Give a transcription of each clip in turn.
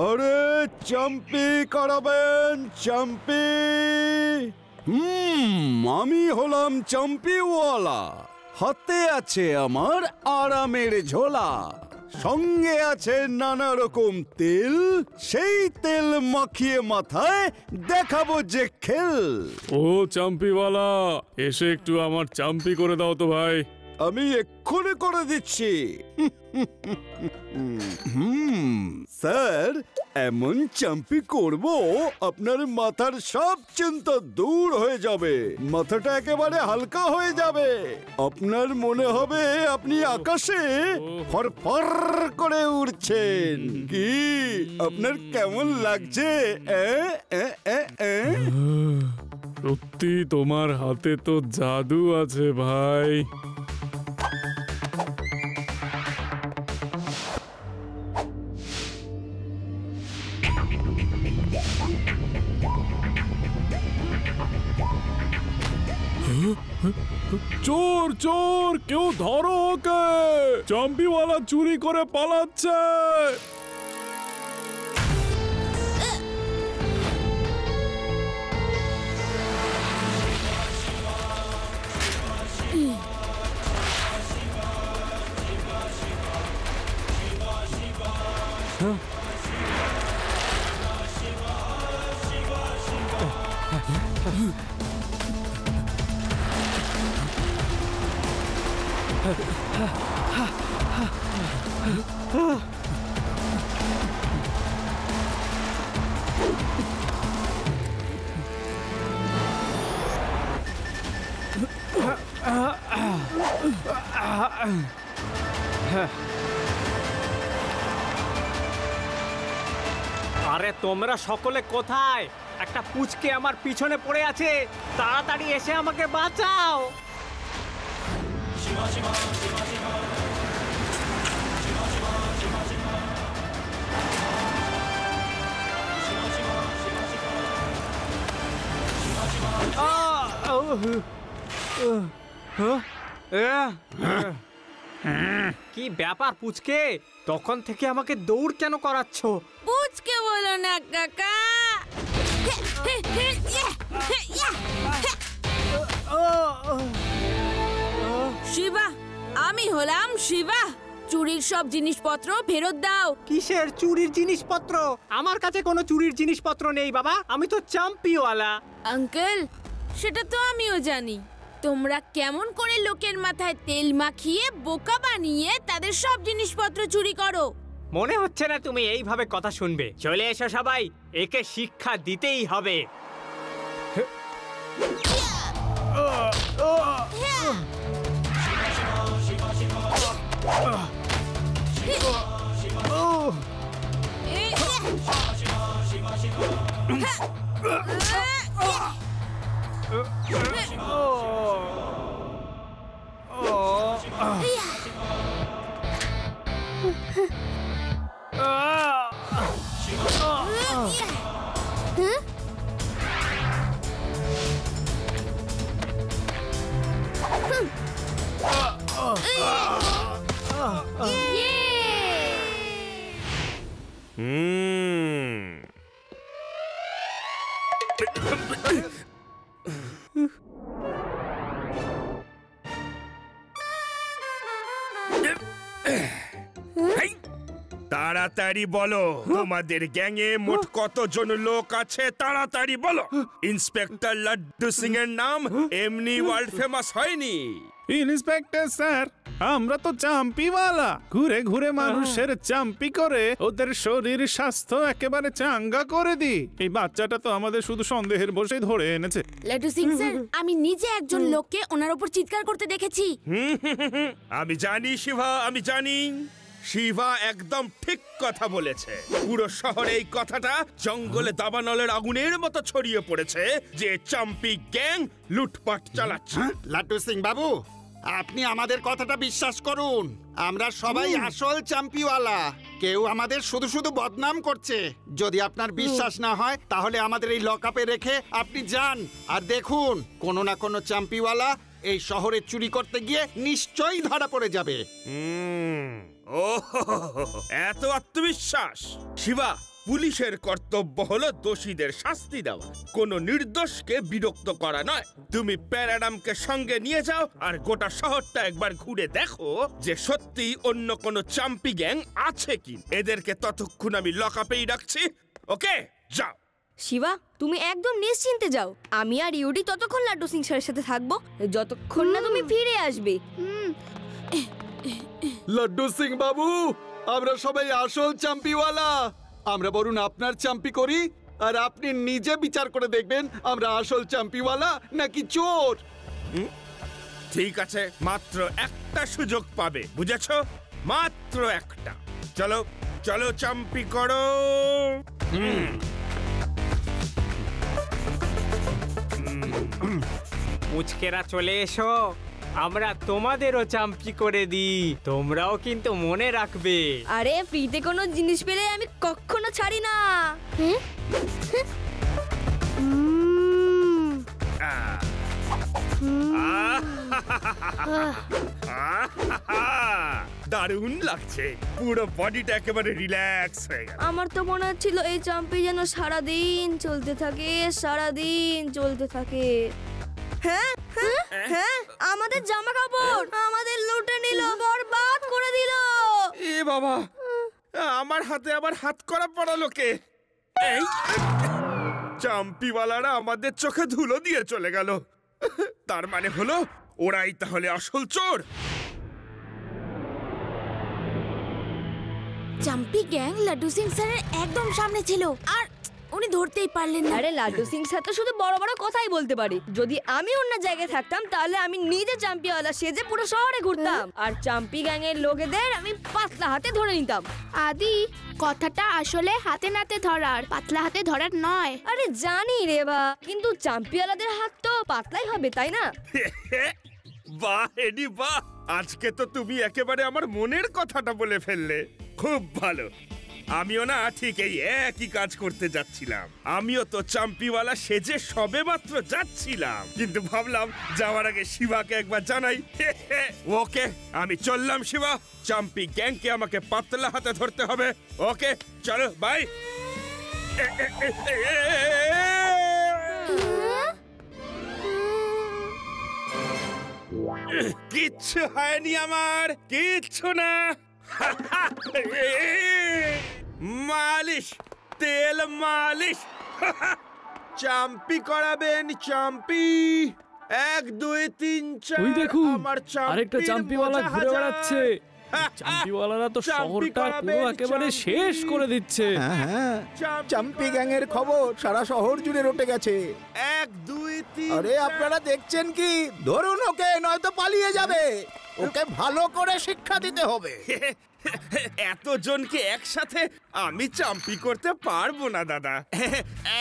আরে চাম্পি করাবেন চাম্পি। আমি হলাম চাম্পিওয়ালা। হাতে আছে আমার আরামের ঝোলা, সঙ্গে আছে নানা রকম তেল। সেই তেল মাখিয়ে মাথায় দেখাবো যে খেল। ও চাম্পিওয়ালা, এসে একটু আমার চাম্পি করে দাও তো ভাই। আমি এক্ষুনি করে দিচ্ছি। স্যার, এমন চাম্পি করব আপনার মাথার সব চিন্তা দূর হয়ে যাবে। মাথাটা একেবারে হালকা হয়ে যাবে। আপনার মনে হবে আপনি আকাশে ফরফর করে উড়ছেন। কি আপনার কেমন লাগছে? সত্যি তোমার হাতে তো জাদু আছে ভাই। চোর চোর, কেউ ধরো ওকে, চাম্পিওয়ালা চুরি করে পালাচ্ছে। আরে তোমরা সকলে কোথায়? একটা পুচকে আমার পিছনে পড়ে আছে, তাড়াতাড়ি এসে আমাকে বাঁচাও। কি ব্যাপার পুচকে, তখন থেকে আমাকে দৌড় কেন করাচ্ছ? পুচকে বলো না কাকা। শিবা, আমি হলাম শিবা। চুরির সব জিনিসপত্র ফেরত দাও। কিসের চুরির জিনিসপত্র? আমার কাছে কোনো চুরির জিনিসপত্র নেই বাবা, আমি তো চাম্পিওয়ালা। আঙ্কেল, সেটা তো আমিও জানি। তোমরা কেমন করে লোকের মাথায় তেল মাখিয়ে বোকা বানিয়ে তাদের সব জিনিসপত্র চুরি করো। মনে হচ্ছে না তুমি এইভাবে কথা শুনবে। চলে এসো সবাই, একে শিক্ষা দিতেই হবে। তাড়াতাড়ি বলো, তোমাদের গ্যাংয়ে মোট কতজন লোক আছে? তাড়াতাড়ি বলো। ইন্সপেক্টর লাড্ডু সিং এর নাম এমনি ওয়ার্ল্ড ফেমাস হয়নি। ইন্সপেক্টর স্যার, আমরা তো চাম্পিওয়ালা। ঘুরে ঘুরে মানুষের চাম্পি করে ওদের শরীর স্বাস্থ্য একেবারে চাঙ্গা করে দিই। এই বাচ্চাটা তো আমাদের শুধু সন্দেহের বসেই ধরে এনেছে। লাড্ডু সিং স্যার, আমি নিজে একজন লোককে ওনার উপর চিৎকার করতে দেখেছি। আমি জানি শিবা, আমি জানি। শিবা একদম ঠিক কথা বলেছে। পুরো শহরে এই কথাটা জঙ্গলে দাবানলের আগুনের মতো ছড়িয়ে পড়েছে যে চাম্পি গ্যাং লুটপাট চালাচ্ছে। লাড্ডু সিং বাবু, আপনি আমাদের কথাটা বিশ্বাস করুন। আমরা সবাই আসল চাম্পিওয়ালা। কেউ আমাদের শুধু শুধু বদনাম করছে। যদি আপনার বিশ্বাস না হয় তাহলে আমাদের এই লকআপে রেখে আপনি যান আর দেখুন, কোনো না কোনো চাম্পিওয়ালা এই শহরে চুরি করতে গিয়ে নিশ্চয়ই ধরা পড়ে যাবে। ও এত আত্মবিশ্বাস? শিবা, পুলিশের কর্তব্য হলো দোষীদের শাস্তি দেওয়া, কোনো নির্দোষকে বিরক্ত করা নয়। তুমি প্যারাডামকে সঙ্গে নিয়ে যাও আর গোটা শহরটা একবার ঘুরে দেখো যে সত্যি অন্য কোনো চাম্পি গ্যাং আছে কি। এদেরকে ততক্ষণ আমি লকআপেই রাখছি। ওকে, যাও। শিবা, তুমি একদম নিশ্চিন্তে যাও। আমি আর ইউডি ততক্ষণ লাড্ডু সিং স্যারের সাথে থাকবো যতক্ষণ না তুমি ফিরে আসবে। লাড্ডু সিং বাবু, আমরা সবাই আসল চাম্পিওয়ালা। আমরা বরং আপনার চাম্পি করি আর আপনি নিজে বিচার করে দেখবেন আমরা আসল চাম্পিওয়ালা নাকি চোর। ঠিক আছে, মাত্র একটা সুযোগ পাবে, বুঝেছো? মাত্র একটা। চলো চলো, চাম্পি করো। পুচকেরা চলে এসো, আমরা তোমাদেরও চাম্পি করে দিই। তোমরাও কিন্তু মনে রাখবে। আরে ফ্রিতে কোনো জিনিস পেলে আমি কখনো ছাড়ি না। দারুণ লাগছে, পুরো বডিটা একেবারে রিল্যাক্স হয়ে গেল। আমার তো মনে হচ্ছিল এই চাম্পি যেন সারাদিন চলতে থাকে, সারাদিন চলতে থাকে। হ্যাঁ হ্যাঁ হ্যাঁ, আমাদের জামা কাপড় আমাদের লুটে নিল, বরবাদ করে দিল। এ বাবা, আমার হাতে আবার হাত করা পড়ালো কে? এই চাম্পিওয়ালারা আমাদের চোখে ধুলো দিয়ে চলে গেল। তার মানে হলো ওরাই তাহলে আসল চোর। চাম্পি গ্যাং লাড্ডু সিং স্যারের একদম সামনে ছিল আর উনি ধরতেই পারলেন না। আরে লাড্ডু সিং স্যার তো শুধু বড় বড় কথাই বলতে পারে। যদি আমি অন্য জায়গায় থাকতাম তাহলে আমি নিজে চাম্পিওয়ালা সেজে পুরো শহরে ঘুরতাম আর চাম্পি গ্যাং এর লোকেদের আমি পাতলা হাতে ধরে নিতাম। আদি, কথাটা আসলে হাতে নাতে ধরার, পাতলা হাতে ধরার নয়। আরে জানি রে বা, কিন্তু চাম্পিওয়ালাদের হাত তো পাতলাই হবে, তাই না? বাহ এডি বাহ, আজকে তো তুমি একেবারে আমার মনের কথাটা বলে ফেললে। খুব ভালো। আমিও না ঠিক এই একই কাজ করতে যাচ্ছিলাম। আমিও তো চাম্পিওয়ালা সেজে সবে মাত্র যাচ্ছিলাম, কিন্তু ভাবলাম যাওয়ার আগে শিবাকে একবার জানাই। ওকে, আমি চললাম শিবা। চাম্পি গ্যাংকে আমাকে পাতলা হাতে ধরতে হবে। ওকে চলো, বাই। কিচ্ছু হয়নি আমার, কিচ্ছু না। মালিশ, তেল মালিশ। চাম্পি করাবেন, চাম্পি। 1 2 3 4। ওই দেখুন, আমার আরেকটা চাম্পিওয়ালা ঘুরে বেড়াচ্ছে। চাম্পিওয়ালারা তো শহরটা পুরো একেবারে শেষ করে দিচ্ছে। হ্যাঁ, চাম্পি গ্যাং এর খবর সারা শহর জুড়ে রটে গেছে। 1 2 3। আরে আপনারা দেখছেন কি? ধরুন ওকে, নয়তো পালিয়ে যাবে। ওকে ভালো করে শিক্ষা দিতে হবে। এতজনকে একসাথে আমি চাম্পি করতে পারবো না দাদা।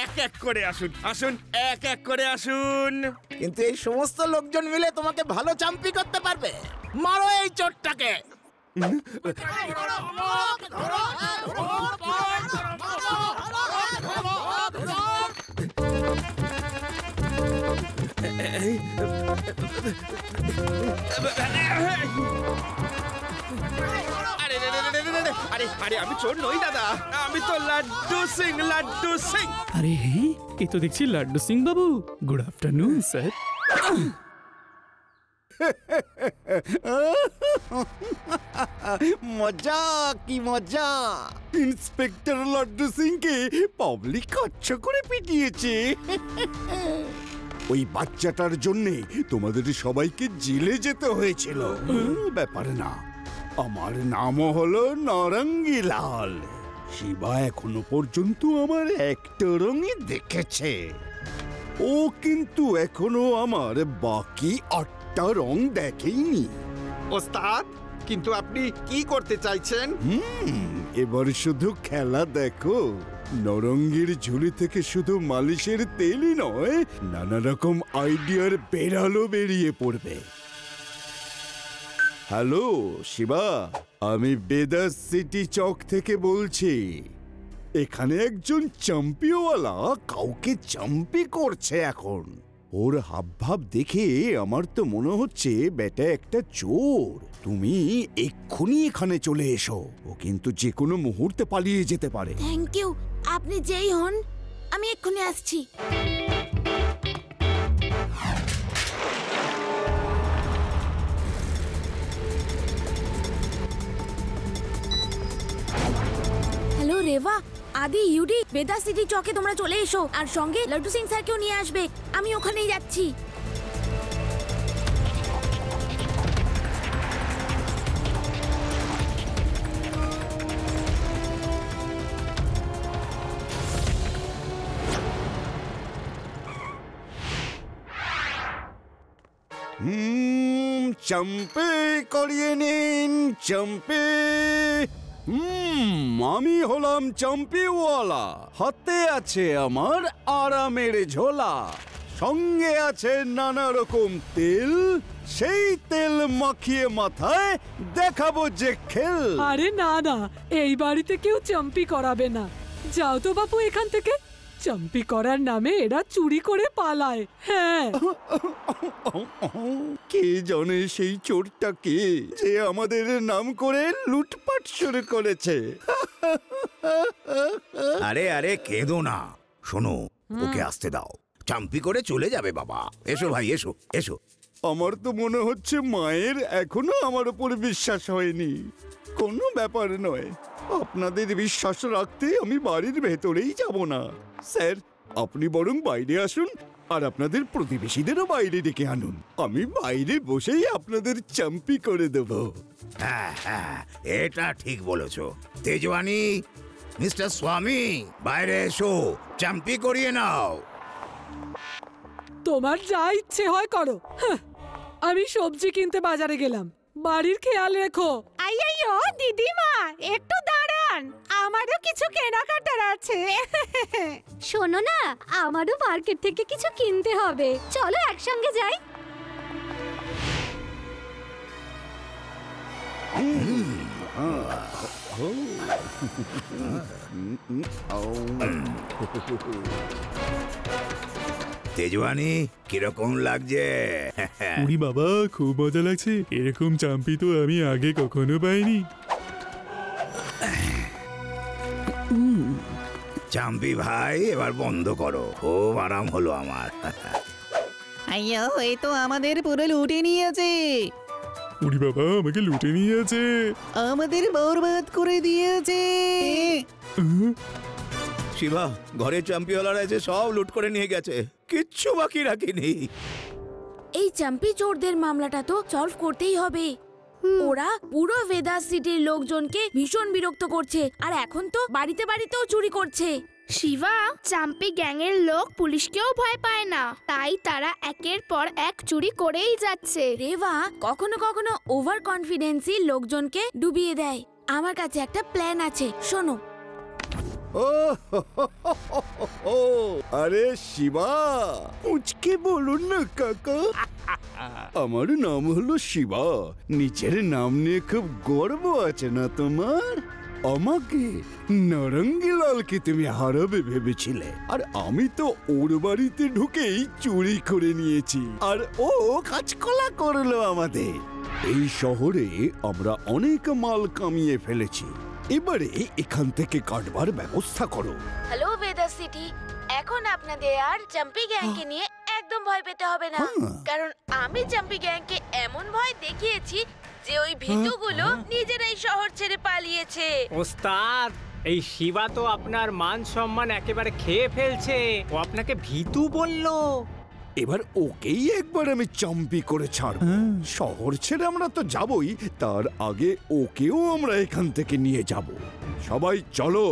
এক এক করে আসুন, আসুন, এক এক করে আসুন। কিন্তু এই সমস্ত লোকজন মিলে তোমাকে ভালো চাম্পি করতে পারবে। মারো এই চোরটাকে। আরে আরে, আমি চোর নই দাদা, আমি তো লাড্ডু সিং, লাড্ডু সিং। আরে এই তো দেখছি লাড্ডু সিং বাবু। Good afternoon sir. মজা কি মজা! ইন্সপেক্টর লাড্ডু সিংকে পাবলিক কচ্ছ করে পিটিয়েছে। ওই বাচ্চাটার জন্যে তোমাদের সবাইকে জেলে যেতে হয়েছিল। ব্যাপার না, আমার নামও হলো নারঙ্গি লাল। শিবা এখনো পর্যন্ত আমার একটা রঙই দেখেছে। ও কিন্তু এখনো আমার বাকি 8টা রং দেখেইনি। ওস্তাদ, কিন্তু আপনি কি করতে চাইছেন? এবার শুধু খেলা দেখো। নরঙ্গির ঝুলি থেকে শুধু মালিশের তেলই নয়, নানা রকম আইডিয়ার বেড়ালো বেরিয়ে পড়বে। হ্যালো শিবা, আমি বেদাস সিটি চক থেকে বলছি। এখানে একজন চাম্পিওয়ালা কাউকে চাম্পি করছে এখন। ওর হাবভাব দেখে আমার তো মনে হচ্ছে বেটা একটা চোর। তুমি এক্ষুনি এখানে চলে এসো, ও কিন্তু যে কোনো মুহূর্তে পালিয়ে যেতে পারে। থ্যাংক ইউ, আপনি যেই হন আমি এক্ষুনি আসছি। হ্যালো রেভা, আদি, ইউডি, বেদা সিটি চকে তোমরা চলে এসো, আর সঙ্গে লাড্ডু সিং স্যারকেও নিয়ে আসবে। আমি ওখানেই যাচ্ছি। চম্পে করিয়ে নিন, চম্পে। আমি হলাম চম্পিওয়ালা। হাতে আছে আমার আরামের ঝোলা, সঙ্গে আছে নানা রকম তেল। সেই তেল মাখিয়ে মাথায় দেখাবো যে খেল। আরে না না, এই বাড়িতে কেউ চাম্পি করাবে না। যাও তো বাপু এখান থেকে। চাম্পি করার নামে এরা চুরি করে পালায়। হ্যাঁ, কে জানে সেই চোরটা কে, যে আমাদের নাম করে লুটপাট শুরু করেছে। আরে আরে কেঁদো না, শোনো, ওকে আসতে দাও। চাম্পি করে চলে যাবে বাবা। এসো ভাই, এসো এসো। আমার তো মনে হচ্ছে মায়ের এখনো আমার উপর বিশ্বাস হয়নি। কোনো ব্যাপার নয়, আপনাদের বিশ্বাস রাখতে আমি বাড়ির ভেতরেই যাব না। স্যার, আপনি বরং বাইরে আসুন, আর আপনাদের প্রতিবেশীদেরও বাইরে ডেকে আনুন। আমি বাইরে বসেই আপনাদের চাম্পি করে দেব। হ্যাঁ হ্যাঁ, এটা ঠিক বলেছো। তেজওয়ানি, মিস্টার স্বামী, বাইরে এসো, চাম্পি করিয়ে নাও। তোমার যা ইচ্ছে হয় করো। আমি সবজি কিনতে বাজারে গেলাম, বাড়ির খেয়াল রেখো। আইয়ো দিদিমা, একটু দাঁড়ান, আমারও কিছু কেনাকাটার আছে। শোনো না, আমারও মার্কেট থেকে কিছু কিনতে হবে, চলো একসঙ্গে যাই। তেজওয়ানি, কিরকম লাগছে? উনি বাবা, খুব মজা লাগছে। এরকম চাম্পি তো আমি আগে কখনো পাইনি। চাম্পি ভাই, এবার বন্ধ করো, খুব আরাম হলো আমার। আইয়ো, এই তো আমাদের পুরো লুটে নিয়েছে। উনি বাবা, আমাকে লুটে নিয়েছে, আমাদের বরবাদ করে দিয়েছে। শিবা, ঘরে চ্যাম্পিয়নরা এসে সব লুট করে নিয়ে গেছে, কিচ্ছু বাকি রাখিনি। এই চাম্পি চোরদের মামলাটা তো সলভ করতেই হবে। ওরা পুরো ভেদাস সিটির লোকজনকে ভীষণ বিরক্ত করছে, আর এখন তো বাড়িতে বাড়িতেও চুরি করছে। শিবা, চাম্পি গ্যাংয়ের লোক পুলিশকেও ভয় পায় না, তাই তারা একের পর এক চুরি করেই যাচ্ছে। রেভা কখনো কখনো ওভার কনফিডেন্সই লোকজনকে ডুবিয়ে দেয়। আমার কাছে একটা প্ল্যান আছে, শোনো। আরে শিবা, উচকে বলুন না কাকা। আমার নাম হলো শিবা। নিচের নাম নিয়ে খুব গর্ব আছে না তোমার? আমাকে নারঙ্গিলালকে তুমি হারাবে ভেবেছিলে, আর আমি তো ওর বাড়িতে ঢুকেই চুরি করে নিয়েছি, আর ও কাজকলা করলো আমাদের। এই শহরে আমরা অনেক মাল কামিয়ে ফেলেছি, এবারে এখান থেকে কাটবার ব্যবস্থা করো। হ্যালো ভেদাস সিটি, এখন আপনাদের আর চাম্পি গ্যাংকে নিয়ে একদম ভয় পেতে হবে না, কারণ আমি চাম্পি গ্যাংকে এমন ভয় দেখিয়েছি যে ওই ভীতুগুলো নিজেরাই শহর ছেড়ে পালিয়েছে। ওস্তাদ, এই শিবা তো আপনার মান সম্মান একেবারে খেয়ে ফেলছে। ও আপনাকে ভীতু বললো। এবার ওকেই একবার আমি চাম্পি করে ছাড়ব। শহর ছেড়ে আমরা তো যাবই, তার আগে ওকেও আমরা এখান থেকে নিয়ে যাব। সবাই চলো,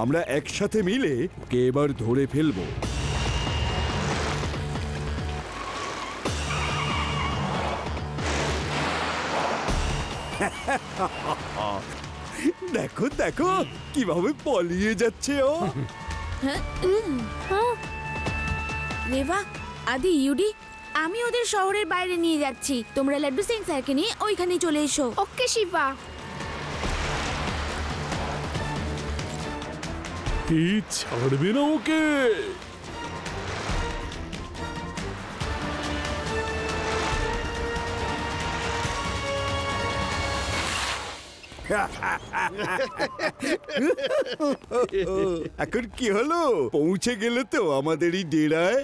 আমরা একসাথে মিলে ওকে এবার ধরে ফেলবো। দেখো দেখো কিভাবে পালিয়ে যাচ্ছে ও। রেভা, আদি, ইউডি, আমি ওদের শহরের বাইরে নিয়ে যাচ্ছি। তোমরা লাড্ডু সিং স্যারকে নিয়ে ওইখানে চলে এসো। ওকে শিবা। ছাড়বে না ওকে। এখন কি হলো, পৌঁছে গেলে তো আমাদেরই ডেরায়?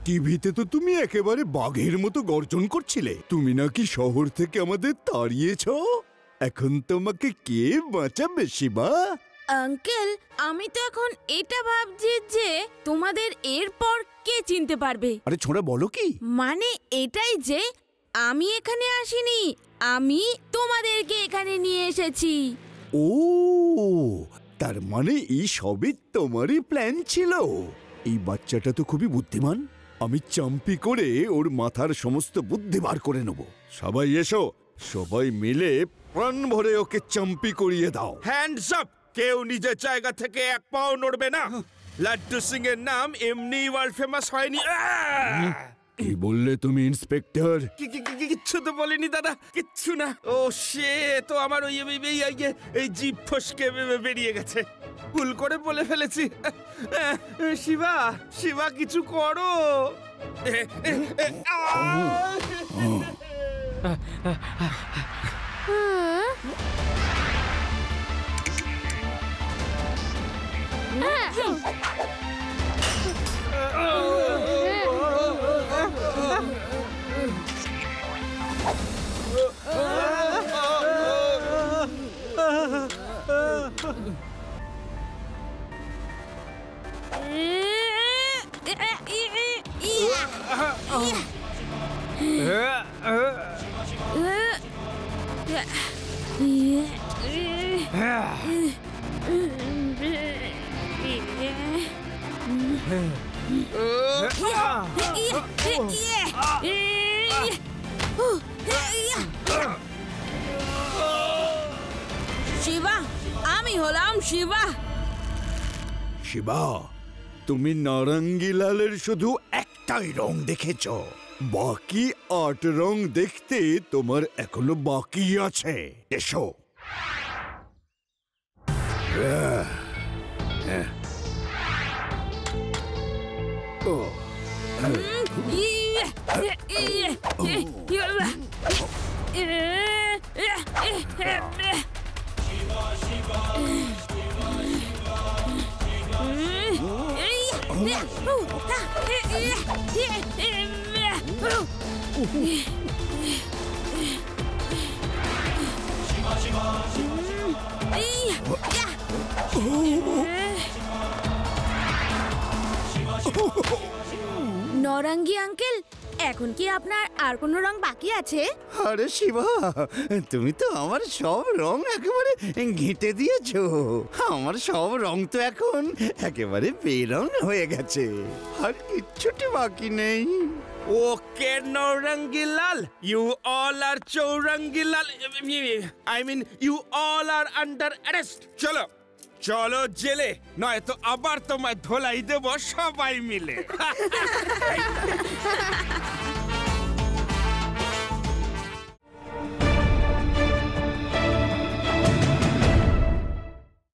টিভিতে তো তুমি একেবারে বাঘের মতো গর্জন করছিলে। তুমি নাকি শহর থেকে আমাদের তাড়িয়েছ। এখন তোমাকে কে বাঁচাবে শিবা? আঙ্কেল, আমি তো এখন এটা ভাবছি যে তোমাদের এরপর কে চিনতে পারবে। আরে ছোড়া, বলো কি? মানে এটাই যে আমি এখানে আসিনি, আমি তোমাদেরকে এখানে নিয়ে এসেছি। ও, তার মানে এই সবই তোমারই প্ল্যান ছিল। এই বাচ্চাটা তো খুবই বুদ্ধিমান। আমি চাম্পি করে ওর মাথার সমস্ত বুদ্ধি বার করে নেব। সবাই এসো, সবাই মিলে প্রাণ ভরে ওকে চাম্পি করিয়ে দাও। Hands up! কেউ নিজের জায়গা থেকে এক পাও নড়বে না। লাড্ডু সিং এর নাম এমনি ওয়ার্ল্ড ফেমাস হয়নি। কি বললে তুমি ইন্সপেক্টর? কিচ্ছু তো বলিনি দাদা, কিচ্ছু না। ও সে তো আমার এই জিভ ফসকে বেরিয়ে গেছে। ভুল করে বলে ফেলেছি। শিবা, শিবা কিছু করো। শিবা, আমি হলাম শিবা। শিবা, তুমি নারঙ্গিলালের শুধু একটাই রং দেখেছ, বাকি ৮ রং দেখতে তোমার এখনো বাকি আছে। এসো। নরঙ্গি আঙ্কেল, এখন কি আপনার আর কোনো রং বাকি আছে? আরে শিবা, তুমি তো আমার সব রং একেবারে ঘেঁটে দিয়েছো। আমার সব রং তো এখন একেবারে বেরং হয়ে গেছে, আর কিচ্ছুটি বাকি নেই। Okay Narangilal, you all are Chowrangilal, I mean you all are under arrest. চলো চলো জেলে, নয়তো আবার তোমায় ধোলাই দেব সবাই মিলে।